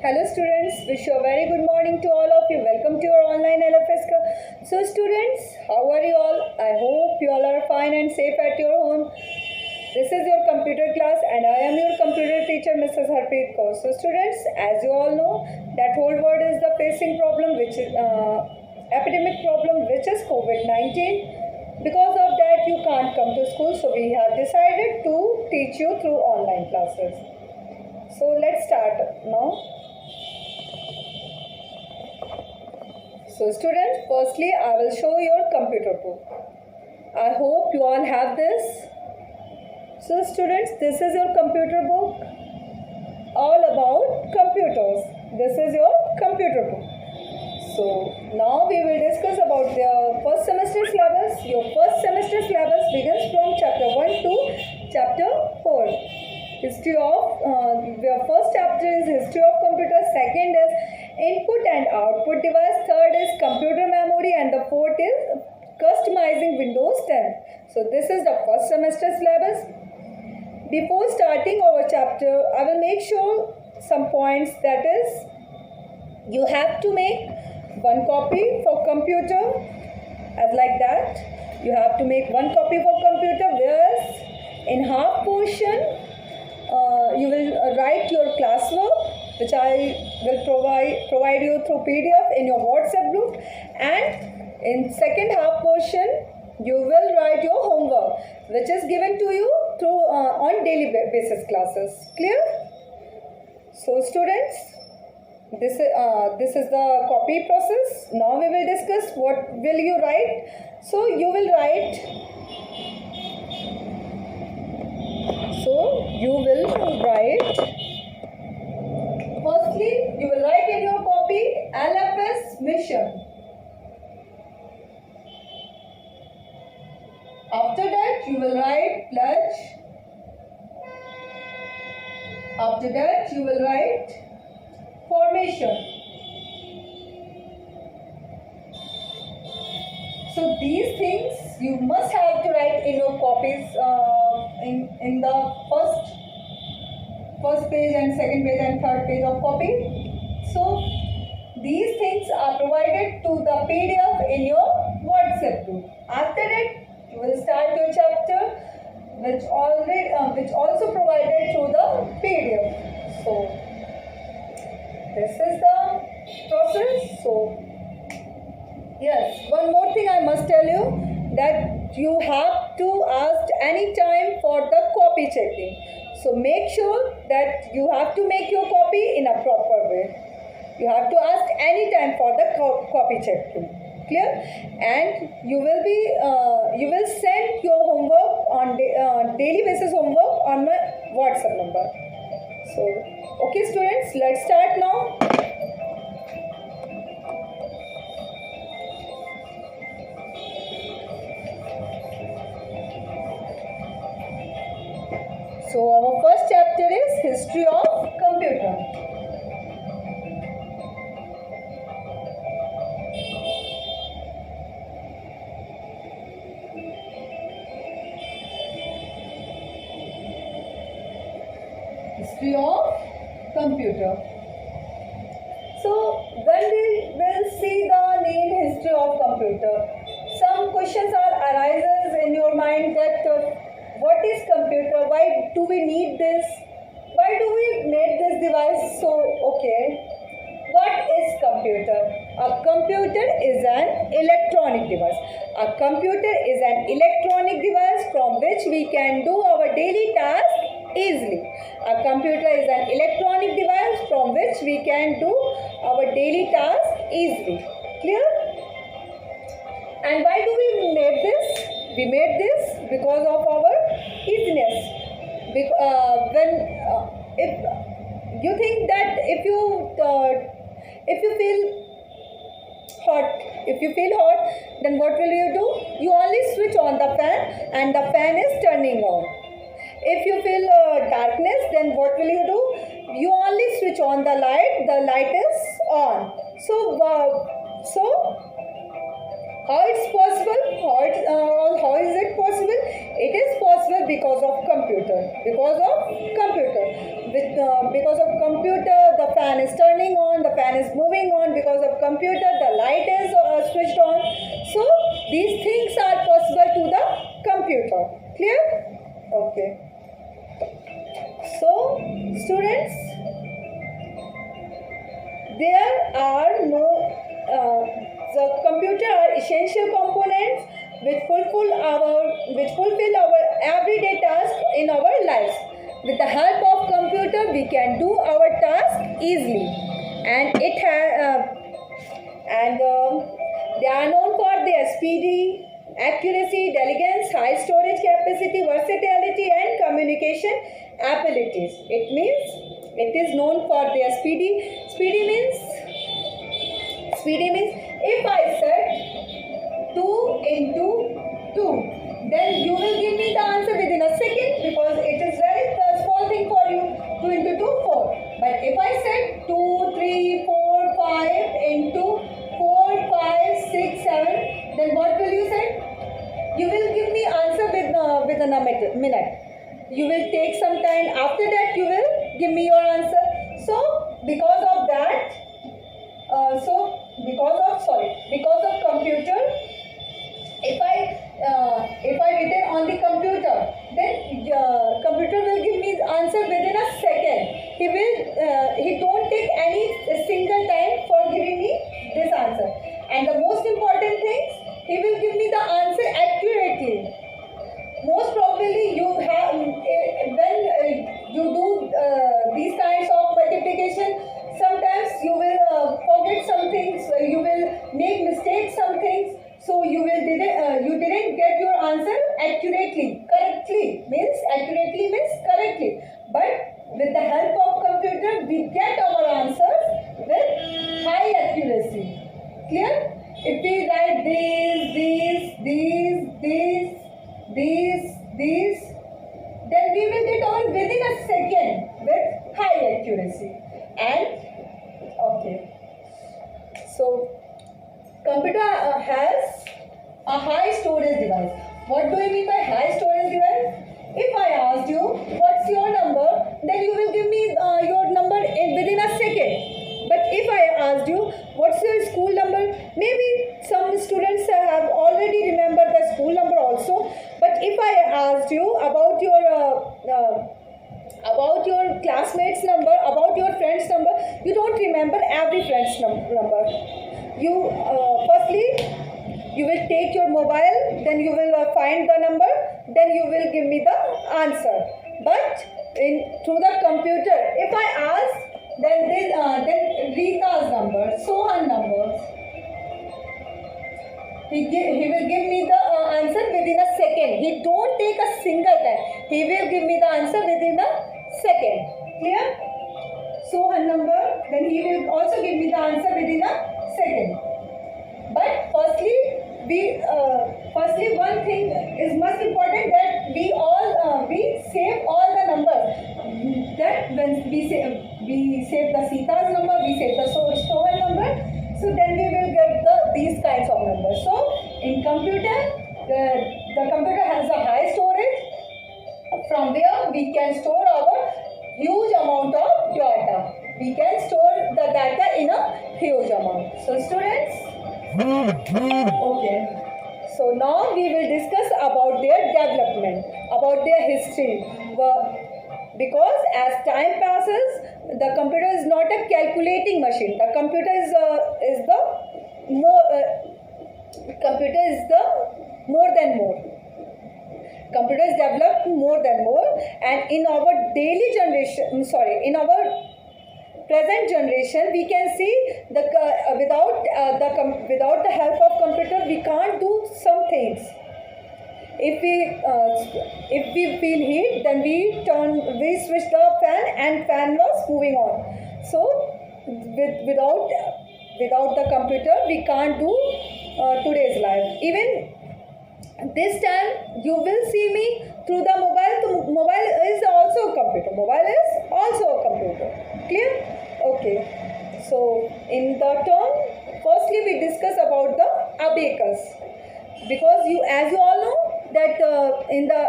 Hello students, wish you a very good morning to all of you. Welcome to your online LFS class. So students, how are you all? I hope you all are fine and safe at your home. This is your computer class and I am your computer teacher Mrs. Harpreet Kaur. So students, as you all know that whole world is the facing problem which is epidemic problem which is COVID-19. Because of that you can't come to school, so we have decided to teach you through online classes. So let's start now. So students, firstly I will show your computer book. I hope you all have this. So students, this is your computer book all about computers. This is your computer book. So now we will discuss about the first semester syllabus. Your first semester syllabus begins from chapter 1 to chapter 4. History of your first chapter is history of computer, second is input and output device, third is computer memory, and the fourth is customizing Windows 10. So this is the first semester syllabus. Before starting our chapter, I will make sure some points, that is you have to make one copy for computer as like that. You have to make one copy for computer, whereas in half portion you will write your classwork, which I will provide you through PDF in your WhatsApp group, and in second half portion you will write your homework, which is given to you through on daily basis classes. Clear? So students, this is the copy process. Now we will discuss what will you write. So you will write. Firstly, you will write in your copy LFS mission. After that, you will write pledge. After that, you will write formation. So these things you must have to write in your copies in the first page and second page and third page of copy. So these things are provided to the PDF in your WhatsApp group. After that, you will start your chapter, which also provided through the PDF. So this is the process. So yes, one more thing I must tell you, that you have to ask any time for the copy checking. So make sure that you have to make your copy in a proper way. You have to ask any time for the copy checking. Clear? And you will send your homework on daily basis homework on my WhatsApp number. So okay students, let's start now. So our first chapter is history of computer. History of computer. So when we will see the name history of computer, some questions arises in your mind that what is computer? Why do we need this? Why do we make this device? So okay, what is computer? A computer is an electronic device. A computer is an electronic device from which we can do our daily task easily. A computer is an electronic device from which we can do our daily task easily. Clear? And why do we make this? We made this because of our easiness. If you think that if you feel hot, then what will you do? You only switch on the fan and the fan is turning on. If you feel darkness, then what will you do? You only switch on the light is on. So how it's possible? How is it possible? It is possible because of computer. Because of computer, the fan is turning on, the fan is moving on. Because of computer, the light is switched on. So these things are possible to the computer. Clear? Okay. So students, there are no the computer are essential components which fulfill our everyday tasks in our lives. With the help of computer, we can do our task easily, and they are known for their speedy, accuracy, elegance, high storage capacity, versatility, and communication abilities. It means it is known for their speedy. Speedy means if I said 2 into 2, then you will give me the answer within a second, because it is very small thing for you. 2 into 2, 4. But if I said 2, 3, 4, 5 into 4, 5, 6, 7, then what will you say? You will give me answer within a minute. You will take some time. After that, you will give me your answer. So because of that, because of computer, if I written on the computer, then computer will give me the answer within a second. He don't take any single time for giving me this answer. And the most important thing, he will give me the answer accurately. Most probably you have when you do these kinds of multiplication, sometimes you will forget some things, you will make mistakes some things, so you didn't get your answer correctly. Accurately means correctly. But with the help of computer, we get our answers with high accuracy. Clear? If we write these, then we will get all within a second with high accuracy. And okay, so computer has a high storage device. What do you mean by high storage device? If I asked you what's your number, then you will give me your number within a second. But if I asked you what's your school number, maybe some students have already remembered the school number also. But if I asked you about your classmates number, about your friends number, you don't remember every friend's number. You firstly you will take your mobile, then you will find the number, then you will give me the answer. But through the computer, if I ask, then Rita's number, Sohan number, he will give me the answer within a second. He don't take a single time. He will give me the answer within a second. Clear? Sohan number, then he will also give me the answer within a second. But firstly, one thing is most important, that we save all the numbers. That when we save the Sita's number, we save the Sohan number. So then we will get these kinds of numbers. So in computer, the computer has a high storage, from where we can store our huge amount of data. We can store the data in a huge amount. So students, okay. So now we will discuss about their development, about their history. Because as time passes, the computer is not a calculating machine. The computer is the more than more. Computer is developed more than more, and in our in our present generation, we can see without the help of computer, we can't do some things. If we feel heat, then we switch the fan, and fan was moving on. So without the computer, we can't do today's life. Even this time you will see me through the mobile. So mobile is also a computer. Clear? Okay. So in the term, firstly we discuss about the abacus, because as you all know that in the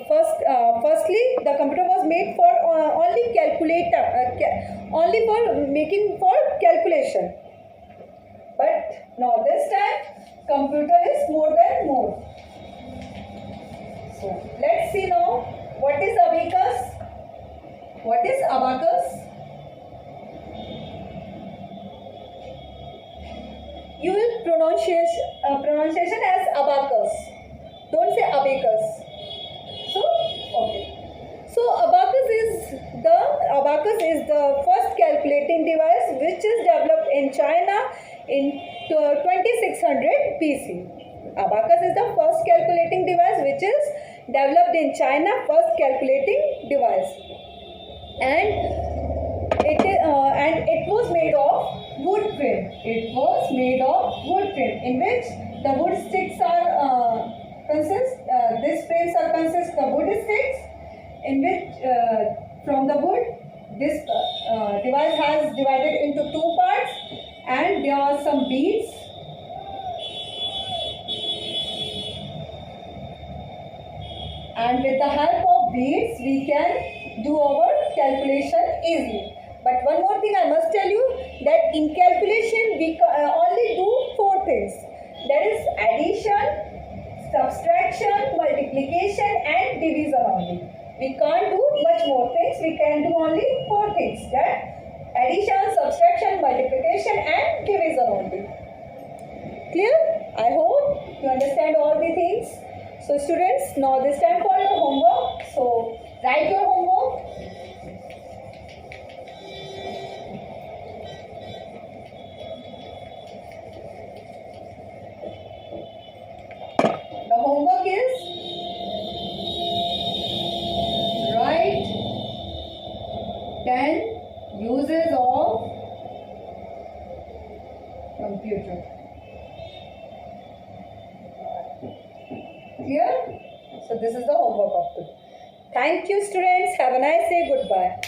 firstly, the computer was made for only calculator, only for making for calculation. But now this time, computer is more than more. So let's see now what is abacus. What is abacus? You will pronunciation as abacus. Don't say abacus. So okay. So abacus is the first calculating device which is developed in China in 2600 BC. Abacus is the first calculating device which is developed in China, first calculating device, and it was made of wood frame. It was made of wood frame in which the wood sticks are these frames are consist of wood sticks in which from the wood this device has divided into two parts, and there are some beads. And with the help of beads we can do our calculation easily. But one more thing I must tell you, that in calculation we only do four things. That is addition, subtraction, multiplication and division only. We can't do much more things. We can do only four things. That addition, subtraction, multiplication and division only. Clear? I hope you understand all the things. So students, now this time for your homework. So write your homework. The homework is write 10 uses of computer. Clear? So this is the homework of today. Thank you students. Have a nice day. Goodbye.